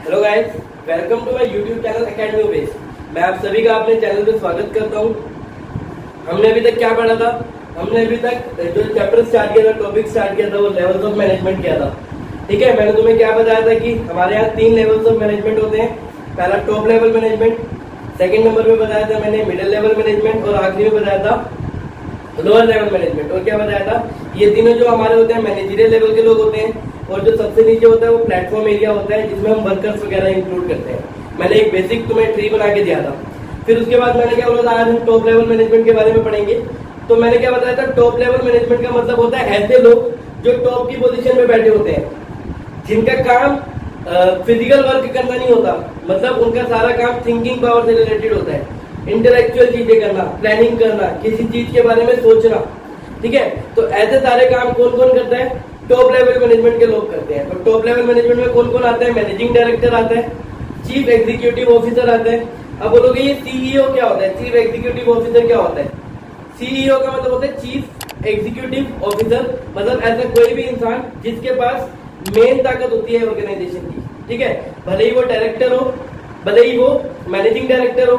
Hello guys, welcome to my YouTube channel Academy Base. मैं आप सभी का अपने चैनल पे स्वागत करता हूँ। हमने अभी तक क्या पढ़ा था? हमने अभी तक जो चैप्टर स्टार्ट किया था, टॉपिक स्टार्ट किया था, वो लेवल्स ऑफ मैनेजमेंट किया था। ठीक है, मैंने तुम्हें क्या बताया था कि हमारे यहाँ 3 लेवल्स ऑफ मैनेजमेंट होते हैं। पहला top level management, second number पे बताया था मैंने मिडिल लेवल मैनेजमेंट, और आखिरी में बताया था लोअर लेवल मैनेजमेंट। और क्या बताया था? ये तीनों जो हमारे होते हैं मैनेजरियल लेवल के लोग होते हैं, और जो सबसे नीचे होता है वो प्लेटफॉर्म एरिया होता है, जिसमें हम वर्कर्स वगैरह इंक्लूड करते हैं। मैंने एक बेसिक तुम्हें ट्री बना के दिया था। फिर उसके बाद मैंने क्या बोला था, आज हम टॉप लेवल मैनेजमेंट के बारे में पढ़ेंगे। तो मैंने क्या बताया था, टॉप लेवल मैनेजमेंट का मतलब होता है ऐसे लोग जो टॉप की पोजीशन में बैठे होते हैं, जिनका काम फिजिकल वर्क करना नहीं होता, मतलब उनका सारा काम थिंकिंग पावर से रिलेटेड होता है। इंटेलेक्चुअल चीजें करना, प्लानिंग करना, किसी चीज के बारे में सोचना। ठीक है, तो ऐसे सारे काम कौन कौन करता है? टॉप लेवल मैनेजमेंट के लोग करते हैं। तो टॉप लेवल मैनेजमेंट में कौन कौन आता है? मैनेजिंग डायरेक्टर आता है, चीफ एग्जीक्यूटिव ऑफिसर आता है। अब बोलोगे ये सीईओ क्या होता है? चीफ एग्जीक्यूटिव ऑफिसर क्या होता है? सीईओ का मतलब होता है चीफ एग्जीक्यूटिव ऑफिसर, मतलब ऐसा कोई भी इंसान जिसके पास मेन ताकत होती है ऑर्गेनाइजेशन की। ठीक है, भले ही वो डायरेक्टर हो, भले ही वो मैनेजिंग डायरेक्टर हो,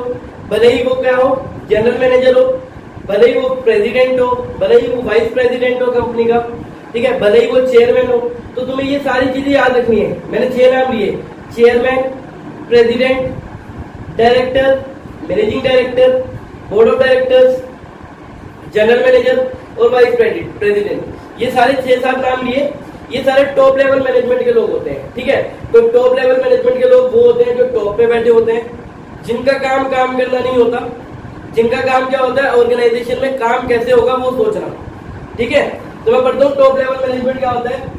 भले ही वो क्या हो, जनरल मैनेजर हो, भले ही वो प्रेसिडेंट हो, भले ही वो वाइस प्रेसिडेंट हो कंपनी का, ठीक है, भले ही वो चेयरमैन हो। तो तुम्हें ये सारी चीजें याद रखनी है। मैंने 6 नाम लिए: chairman, president, director, managing director, board of directors, general manager और वाइस प्रेसिडेंट। ये सारे 6-7 नाम लिए। ये सारे टॉप लेवल मैनेजमेंट के लोग होते हैं। ठीक है, तो टॉप लेवल मैनेजमेंट के लोग वो होते हैं जो टॉप पे बैठे होते हैं, जिनका काम करना नहीं होता, जिनका काम क्या होता है, ऑर्गेनाइजेशन में काम कैसे होगा वो सोचना। ठीक है, तो मैं पढ़ता हूँ टॉप लेवल मैनेजमेंट क्या होता है।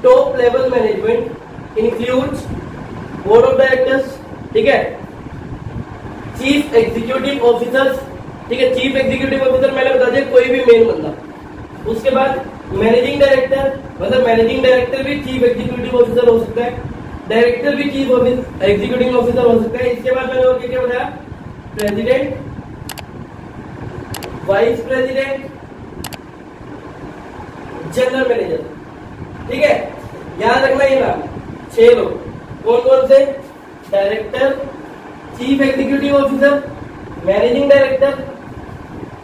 Top level management includes board of directors, ठीक है, चीफ एग्जीक्यूटिव ऑफिसर्स, ठीक है, चीफ एग्जीक्यूटिव ऑफिसर मैंने बता दिया कोई भी मेन बंदा। उसके बाद मैनेजिंग डायरेक्टर, मतलब मैनेजिंग डायरेक्टर भी चीफ एग्जीक्यूटिव ऑफिसर हो सकता है, डायरेक्टर भी चीफ एग्जीक्यूटिव ऑफिसर हो सकता है। इसके बाद मैंने और क्या बताया? President, vice president, general manager. ठीक है, याद रखना ये नाम 6 लोग कौन कौन से? Director, chief executive officer, managing director,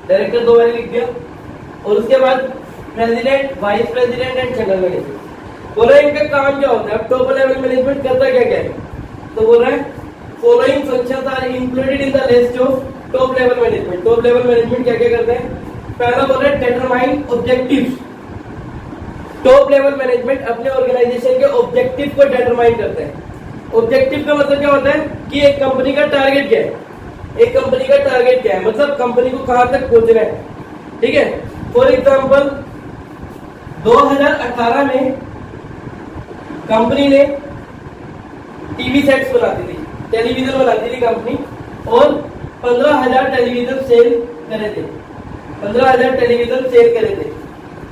director 2 बार लिख दिया, और उसके बाद president, vice president and general manager. बोल रहे हैं इनका काम क्या होता है? अब टॉप लेवल मैनेजमेंट करता क्या क्या है? तो बोल रहे हैं following functions are included in the list of top level management. Top level management क्या क्या करते हैं? पहला बोल रहे हैं determine objectives. Top level management अपने ऑर्गेनाइजेशन के ऑब्जेक्टिव को डिटरमाइन करते हैं। ऑब्जेक्टिव का मतलब क्या होता है कि एक कंपनी का टारगेट क्या है, एक कंपनी का टारगेट क्या है, मतलब कंपनी को कहां तक पहुंचना है। ठीक है, फॉर एग्जाम्पल 2018 में कंपनी ने टीवी सेट्स बनाती थी, टेलीविजन बनाती थी कंपनी, और 15,000 टेलीविजन सेल करे थे, 15,000 टेलीविजन सेल करे थे।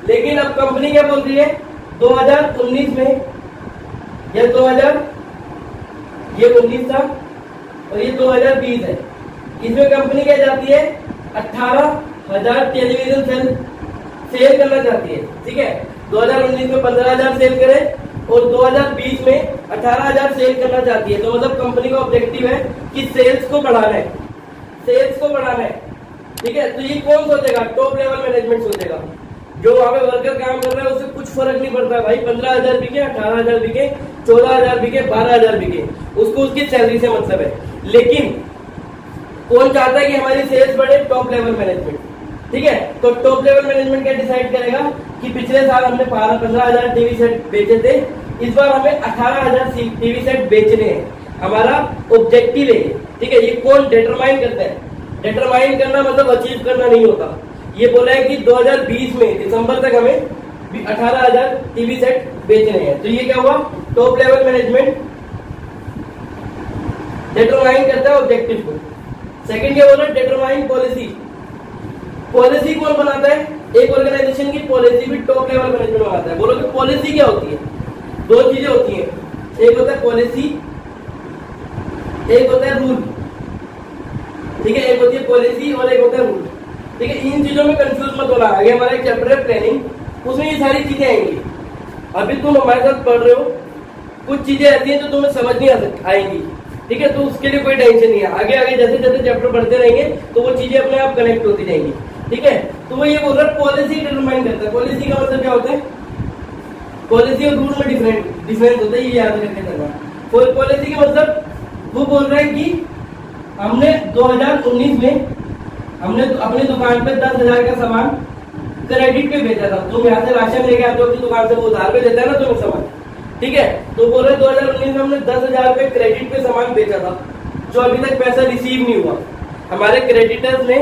लेकिन अब कंपनी क्या बोल रही है 2019 में, या 2000, ये 19 था और ये 2020 है, इसमें कंपनी क्या चाहती है? 18,000 टेलीविजन सेल करना चाहती है। ठीक है, 2019 में 15,000 सेल करे और 2020 में 18,000 सेल करना चाहती है। तो मतलब कंपनी का ऑब्जेक्टिव है कि सेल्स को बढ़ाना है, सेल्स को बढ़ाना है। ठीक है, तो ये कौन सोचेगा? टॉप लेवल मैनेजमेंट सोचेगा। जो वहां पे वर्कर काम कर रहा है उसे कुछ फर्क नहीं पड़ता भाई, 15,000 बिके, 18,000 बिके, 14,000 बिके, 12,000 बिके, उसको उसकी सैलरी से मतलब है। लेकिन कौन चाहता है कि हमारी सेल्स बढ़े? Top level management. ठीक है, तो टॉप लेवल मैनेजमेंट क्या डिसाइड करेगा कि पिछले साल हमने 15,000 टीवी सेट बेचे थे, इस बार हमें 18,000 टीवी सेट बेचने हैं, हमारा ऑब्जेक्टिव है। ठीक है, ये कौन डिटरमाइन करता है? डिटरमाइन करना मतलब अचीव करना नहीं होता। ये बोला है कि 2020 में दिसंबर तक हमें 18,000 टीवी सेट बेचने हैं। तो ये क्या हुआ? टॉप लेवल मैनेजमेंट डिटरमाइन करता है ऑब्जेक्टिव को। सेकंड क्या बोला? Determine policy. पॉलिसी कौन बनाता है? एक ऑर्गेनाइजेशन की पॉलिसी भी टॉप लेवल मैनेजमेंट बनाता है। बोलो कि पॉलिसी क्या होती है? 2 चीजें होती हैं, एक होता है पॉलिसी, एक होता है रूल। ठीक है, एक होती है पॉलिसी और एक होता है रूल। ठीक है, इन चीजों में कंफ्यूज मत होना। आगे हमारा एक चैप्टर है प्लानिंग, उसमें ये सारी चीजें आएंगी। अभी तुम हमारे साथ पढ़ रहे हो, कुछ चीजें ऐसी हैं जो तुम्हें समझ नहीं आएंगी, ठीक है, तो उसके लिए कोई टेंशन नहीं है। आगे आगे जैसे जैसे चैप्टर बढ़ते रहेंगे तो वो चीजें अपने आप कनेक्ट होती जाएंगी, ठीक है। तो वो ये बोल रहा है पॉलिसी डिटरमाइन करता है। पॉलिसी का मतलब क्या होता है? पॉलिसी और रूल में डिफरेंस होता है, ये याद करके चलना। पॉलिसी का मतलब वो बोल रहा है कि हमने 2019 में हमने अपनी दुकान पे 10,000 का सामान क्रेडिट पे बेचा था। तुम यहाँ से राशन लेके आते हो अपनी दुकान से, वो उधार पे देता है ना तुम्हें सामान, ठीक है। तो बोल रहे 2019 में हमने 10,000 रुपए क्रेडिट पे सामान बेचा था, जो अभी तक पैसा रिसीव नहीं हुआ। हमारे क्रेडिटर्स ने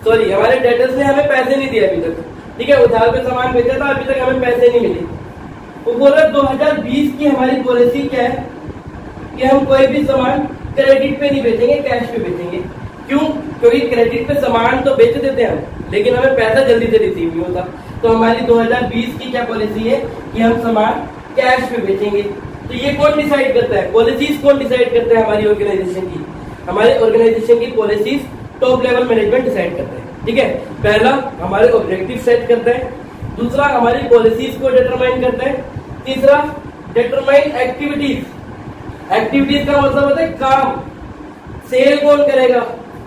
हमारे डेटर्स ने हमें पैसे नहीं दिए अभी तक, ठीक है। उधार पे सामान बेचा था, अभी तक हमें पैसे नहीं मिले। वो बोल रहे 2020 की हमारी पॉलिसी क्या है कि हम कोई भी सामान क्रेडिट पे नहीं बेचेंगे, कैश पे बेचेंगे। क्यों? क्योंकि क्रेडिट पे सामान तो बेच देते हैं हम, लेकिन हमें पैसा जल्दी से रिसीव नहीं होता। तो हमारी 2020 की क्या पॉलिसी है कि हम सामान कैश पे बेचेंगे। तो ये कौन डिसाइड करता है? पॉलिसीज कौन डिसाइड करता है हमारी ऑर्गेनाइजेशन की? हमारे ऑर्गेनाइजेशन की policies top level management decide करता है, ठीक है। पहला हमारे ऑब्जेक्टिव सेट करता है, दूसरा हमारी पॉलिसीज को डिटरमाइन करता है, तीसरा डिटरमाइन एक्टिविटीज। एक्टिविटीज का मतलब होता है काम। सेल कौन करेगा?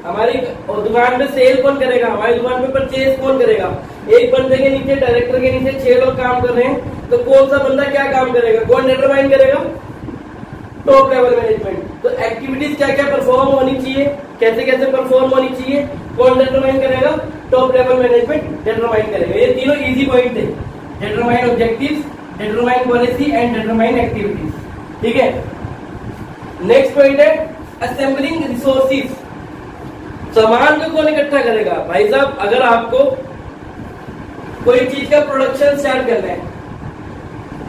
हमारी दुकान में सेल कौन करेगा? हमारी दुकान में परचेज कौन करेगा? एक बंदे के नीचे, डायरेक्टर के नीचे 6 लोग काम कर रहे हैं, तो कौन सा बंदा क्या काम करेगा? कौन डिटरमाइन करेगा? Top level management. तो एक्टिविटीज क्या क्या परफॉर्म होनी चाहिए, कैसे कैसे परफॉर्म होनी चाहिए, कौन डिटरमाइन करेगा? टॉप लेवल मैनेजमेंट डिटरमाइन करेगा। ये तीनों इजी पॉइंट थे, determine objectives, determine policy and determine activities, ठीक है। नेक्स्ट पॉइंट है असेंबलिंग रिसोर्सेज। सामान को कौन इकट्ठा करेगा? भाई साहब, अगर आपको कोई चीज का प्रोडक्शन स्टार्ट करना है,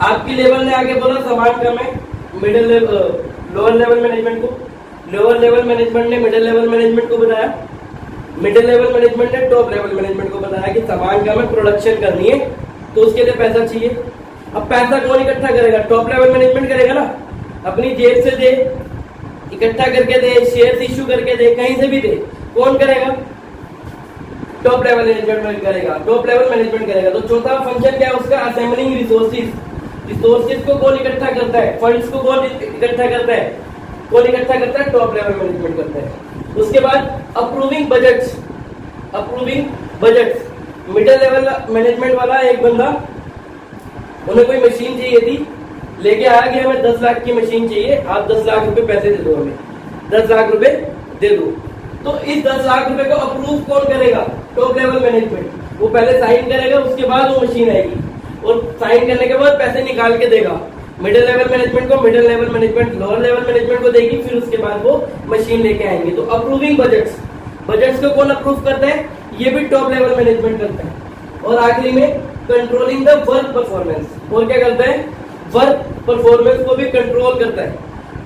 आपकी लेवल ने आगे बोला सामान कम है, middle level, lower level management को, लोअर लेवल मैनेजमेंट ने मिडिल लेवल मैनेजमेंट को बताया, मिडिल लेवल मैनेजमेंट ने टॉप लेवल मैनेजमेंट को बताया कि सामान कम है, प्रोडक्शन करनी है, तो उसके लिए पैसा चाहिए। अब पैसा कौन इकट्ठा करेगा? टॉप लेवल मैनेजमेंट करेगा ना, अपनी जेब से दे, इकट्ठा करके दे, शेयर इश्यू करके दे, कहीं से भी दे, कौन करेगा? टॉप लेवल मैनेजमेंट करेगा, टॉप लेवल मैनेजमेंट करेगा। तो चौथा फंक्शन क्या है उसका? Assembling resources. रिसोर्सेज को कौन इकट्ठा करता है? फंड्स को कौन इकट्ठा करता है? कौन इकट्ठा करता है? टॉप लेवल मैनेजमेंट करता है। उसके बाद approving budgets. Approving budgets middle level management वाला एक बंदा, उन्हें कोई मशीन चाहिए थी, लेके आया कि हमें 10 लाख की मशीन चाहिए, आप 10 लाख रुपए पैसे दे दो, हमें 10 लाख रुपए दे दो। तो इस 10 लाख रुपए को अप्रूव कौन करेगा? Top level management. वो पहले साइन करेगा, उसके बाद वो मशीन आएगी, और साइन करने के बाद पैसे निकाल के देगा मिडिल लेवल मैनेजमेंट को, middle level management lower level management को देगी, फिर उसके बाद वो मशीन लेके आएंगे। तो अप्रूविंग बजट्स, बजट्स को कौन अप्रूव करता है? ये भी टॉप लेवल मैनेजमेंट करता है। और आखिरी में कंट्रोलिंग द वर्क परफॉर्मेंस। और क्या करता है? वर्क परफॉर्मेंस को भी कंट्रोल करता है।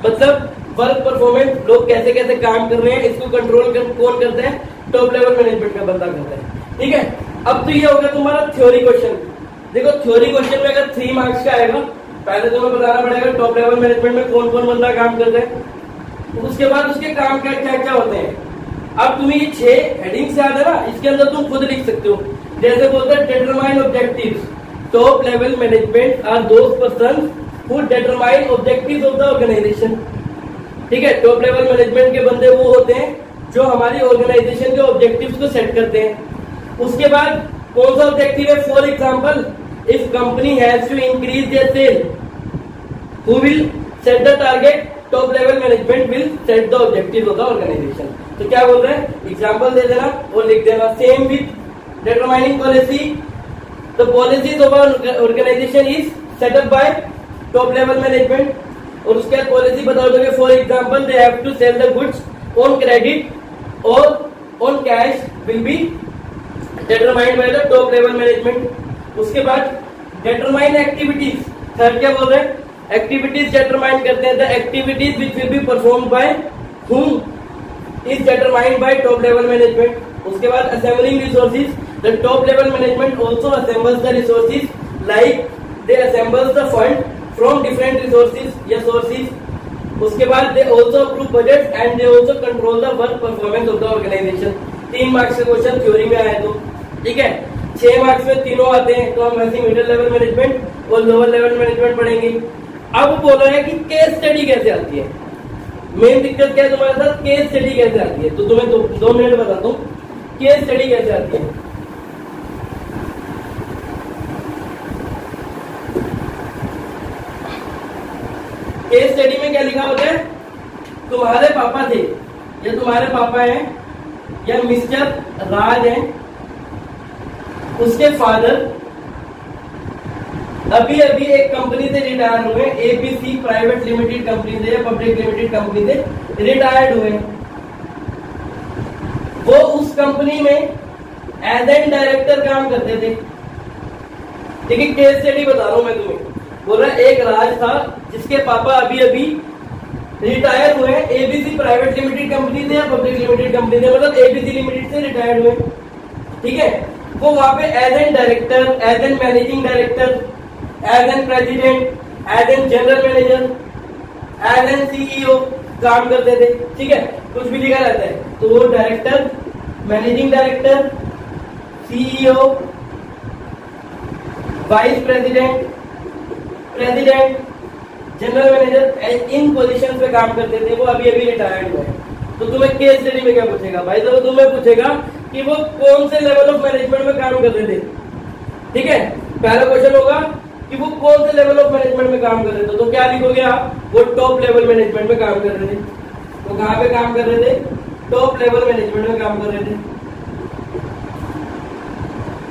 मतलब वर्क परफॉर्मेंस, लोग कैसे कैसे काम कर रहे हैं, इसको कंट्रोल कौन करता है? टॉप लेवल मैनेजमेंट का बंदा करता है, ठीक है। अब तो ये होगा तुम्हारा थ्योरी क्वेश्चन। देखो थ्योरी क्वेश्चन में अगर 3 मार्क्स का आएगा, पहले तुम्हें बताना पड़ेगा टॉप लेवल मैनेजमेंट में कौन कौन बंदा काम करता है, तो उसके बाद उसके काम क्या क्या क्या होते हैं। अब तुम्हें ये 6 हेडिंग्स याद है ना, इसके अंदर तुम खुद लिख सकते हो। जैसे बोलते हैं determine objectives. Top level management are those person who determine objectives of the organisation, ठीक है। टॉप लेवल मैनेजमेंट के बंदे वो होते हैं जो हमारी ऑर्गेनाइजेशन के ऑब्जेक्टिव्स को सेट करते हैं। उसके बाद कौन सा ऑब्जेक्टिव है? For example, if company has to increase their sale, who will set the target? Top level management will set the objective of the organisation. तो क्या बोल रहे हैं? एग्जांपल दे देना और लिख देना। Same with determining policy, the policies of organization is set up by top level management. और उसके बाद पॉलिसी बता दोगे, for example they have to sell the goods on credit और on cash will be determined by the top level management. उसके बाद determine activities. Third क्या बोल रहे हैं? एक्टिविटीज डिटरमाइन करते हैं। The activities which will be performed by whom is determined by top level management. उसके बाद assembling resources. The top level management also assembles the resources, like they assembles the fund from different resources या sources. उसके बाद they also approve budget and they also control the work performance of the organization. 3 marks का question theory में आया तो ठीक है। 6 marks में तीनों आते हैं, तो हम वैसे मिडिल लेवल मैनेजमेंट और लोअर लेवल मैनेजमेंट पढ़ेंगे। अब बोला है कि केस स्टडी कैसे आती है। मेन दिक्कत क्या है तुम्हारे साथ, केस स्टडी कैसे आती है। तो तुम्हें 2 मिनट बताता हूं केस स्टडी कैसे आती है। केस स्टडी में क्या लिखा होता है, तुम्हारे पापा थे या तुम्हारे पापा हैं या मिस्टर राज हैं, उसके फादर अभी अभी एक कंपनी से रिटायर हुए, एबीसी प्राइवेट लिमिटेड कंपनी से या पब्लिक लिमिटेड कंपनी से रिटायर्ड हुए। वो उस कंपनी में एज एन डायरेक्टर काम करते थे। ठीक है, केस स्टडी बता रहा हूं मैं तुम्हें। बोल रहा एक राज था जिसके पापा अभी अभी रिटायर हुए, एबीसी प्राइवेट लिमिटेड कंपनी से या पब्लिक लिमिटेड कंपनी से, मतलब एबीसी लिमिटेड से रिटायर्ड हुए। ठीक है, वो वहां पे as an director, as an managing director, as an president, as an general manager, as an CEO काम करते थे। ठीक है, कुछ भी लिखा रहता है तो वो director, managing director, CEO, vice president, president, general manager, इन पोजीशन पे काम करते थे। वो अभी अभी रिटायर्ड हुए। तो तुम्हें केस स्टडी में क्या पूछेगा भाई, तो तुम्हें पूछेगा कि वो कौन से लेवल ऑफ मैनेजमेंट में काम करते थे। ठीक है, पहला क्वेश्चन होगा कि वो कौन से लेवल ऑफ मैनेजमेंट में काम कर रहे थे। तो क्या लिखोगे आप, वो टॉप लेवल मैनेजमेंट में काम कर रहे थे। तो कहां पे काम कर रहे थे, टॉप लेवल मैनेजमेंट में काम कर रहे थे।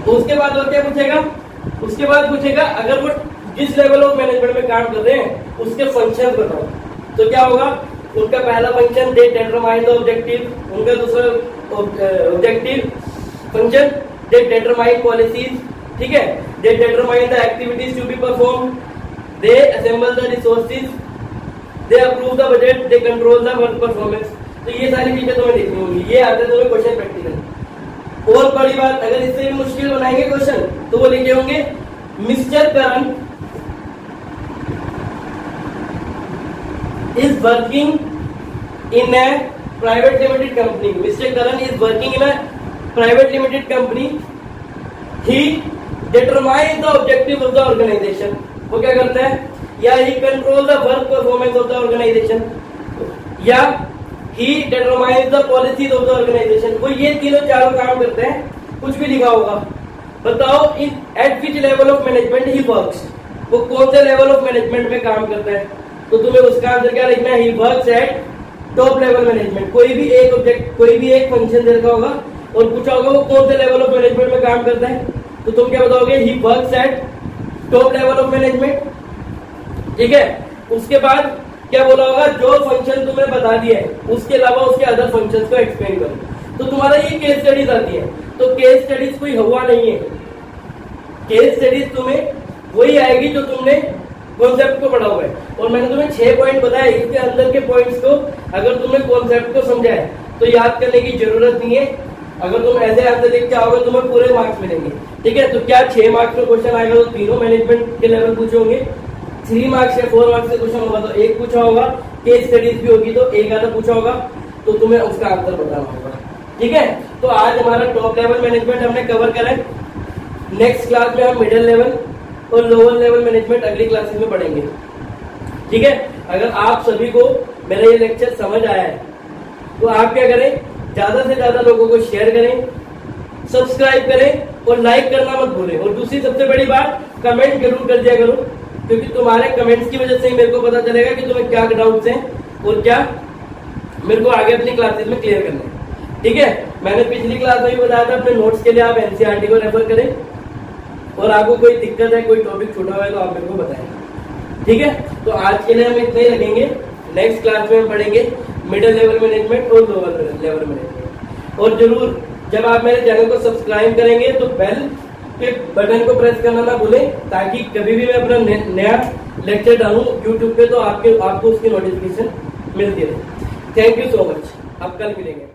तो उसके बाद और क्या पूछेगा, उसके बाद पूछेगा अगर वो जिस लेवल ऑफ मैनेजमेंट में काम कर रहे हैं उसके फंक्शन बताओ। तो क्या होगा, उनका पहला function they determine the objective, उनका दूसरा objective function they determine policies. ठीक है, they determine the activities to be perform, they assemble the resources, they approve the budget, they control the work performance. तो ये सारी चीजें तुम्हें देखनी होंगी। ये आते हैं तुम्हें क्वेश्चन प्रैक्टिकल। और बड़ी बात, अगर इससे भी मुश्किल बनाएंगे क्वेश्चन तो वो लिखे होंगे mister Karan is working in a private limited company. Mr. Karan is working in a private limited company. He determines the objective of the organization. वो क्या करता है, या he control the work performance of the organization, या he determines the policies of the organization. वो ये तीनों चारों काम करते हैं। कुछ भी लिखा होगा, बताओ in at which level of management he works. वो कौन से लेवल ऑफ मैनेजमेंट में काम करता है। तो तुम्हें उसका आंसर क्या लिखना है, he works at top level management. कोई भी एक ऑब्जेक्ट, कोई भी एक फंक्शन दे रखा होगा और पूछा होगा वो कौन से लेवल ऑफ मैनेजमेंट में काम करता है, तो तुम क्या बताओगे, he works at top level of management. ठीक है, उसके बाद क्या बोला होगा, जो फंक्शन तुम्हें बता दिया है उसके अलावा उसके अदर फंक्शन को एक्सप्लेन करो। तो तुम्हारा ये केस स्टडीज आती है। तो केस स्टडीज कोई हुआ नहीं है, केस स्टडीज तुम्हें वही आएगी जो तुमने कॉन्सेप्ट को पढ़ा हुआ है। और मैंने तुम्हें 6 पॉइंट बताया, इसके अंदर के पॉइंट्स को अगर तुमने कॉन्सेप्ट को समझा है तो याद करने की जरूरत नहीं है। अगर तुम ऐसे आंसर लिख के आओगे तुम्हें पूरे मार्क्स मिलेंगे। ठीक है, तो क्या 6 मार्क्स में क्वेश्चन आएगा तो तीनों मैनेजमेंट के लेवल पूछे होंगे, 3 मार्क्स या 4 मार्क्स से क्वेश्चन होगा तो एक पूछा होगा, केस स्टडीज भी होगी तो एक आधा पूछा होगा, तो तुम्हें उसका आंसर बताना होगा। ठीक है, तो आज हमारा टॉप लेवल मैनेजमेंट हमने कवर करा है। नेक्स्ट क्लास में हम मिडिल लेवल और लोअर लेवल मैनेजमेंट अगली क्लासेस में पढ़ेंगे। ठीक है, अगर आप सभी को मेरा ये लेक्चर समझ आया है तो आप क्या करें, ज्यादा से ज्यादा लोगों को शेयर करें, सब्सक्राइब करें और लाइक करना मत भूलें। और दूसरी सबसे बड़ी बात, कमेंट जरूर कर दिया करो, क्योंकि तुम्हारे कमेंट्स की वजह से ही मेरे को पता चलेगा कि तुम्हें क्या डाउट्स हैं और क्या मेरे को आगे अपनी क्लासेस में क्लियर करना है। ठीक है, मैंने पिछली क्लास में भी बताया था अपने नोट्स के लिए आप एनसीईआरटी को रेफर करें, और आपको कोई दिक्कत है, कोई टॉपिक छूटा हुआ है तो आप मेरे को बताएं। ठीक है, तो आज के लिए हम इतना ही रखेंगे। नेक्स्ट क्लास में हम पढ़ेंगे मिडिल लेवल मैनेजमेंट और लोअर लेवल मैनेजमेंट। और जरूर जब आप मेरे चैनल को सब्सक्राइब करेंगे तो बेल के बटन को प्रेस करना ना भूलें, ताकि कभी भी मैं अपना नया लेक्चर डालूं यूट्यूब पे तो आपको उसकी नोटिफिकेशन मिलती रहे। थैंक यू सो मच, अब कल मिलेंगे।